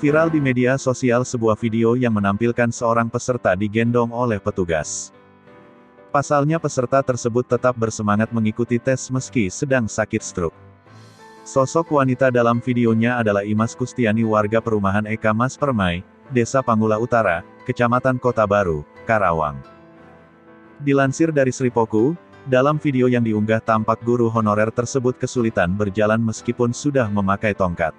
Viral di media sosial sebuah video yang menampilkan seorang peserta digendong oleh petugas. Pasalnya peserta tersebut tetap bersemangat mengikuti tes meski sedang sakit stroke. Sosok wanita dalam videonya adalah Imas Kustiani, warga perumahan Eka Mas Permai, Desa Panggula Utara, Kecamatan Kota Baru, Karawang. Dilansir dari Sripoku, dalam video yang diunggah tampak guru honorer tersebut kesulitan berjalan meskipun sudah memakai tongkat.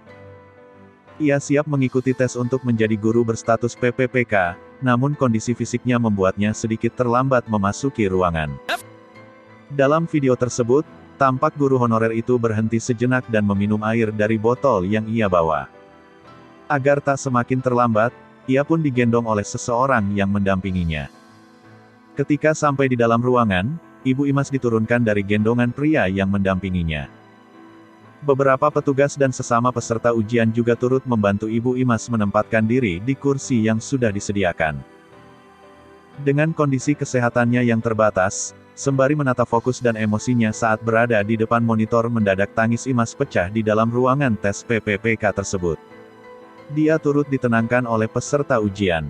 Ia siap mengikuti tes untuk menjadi guru berstatus PPPK, namun kondisi fisiknya membuatnya sedikit terlambat memasuki ruangan. Dalam video tersebut, tampak guru honorer itu berhenti sejenak dan meminum air dari botol yang ia bawa. Agar tak semakin terlambat, ia pun digendong oleh seseorang yang mendampinginya. Ketika sampai di dalam ruangan, Ibu Imas diturunkan dari gendongan pria yang mendampinginya. Beberapa petugas dan sesama peserta ujian juga turut membantu Ibu Imas menempatkan diri di kursi yang sudah disediakan. Dengan kondisi kesehatannya yang terbatas, sembari menata fokus dan emosinya saat berada di depan monitor, mendadak tangis Imas pecah di dalam ruangan tes PPPK tersebut. Dia turut ditenangkan oleh peserta ujian.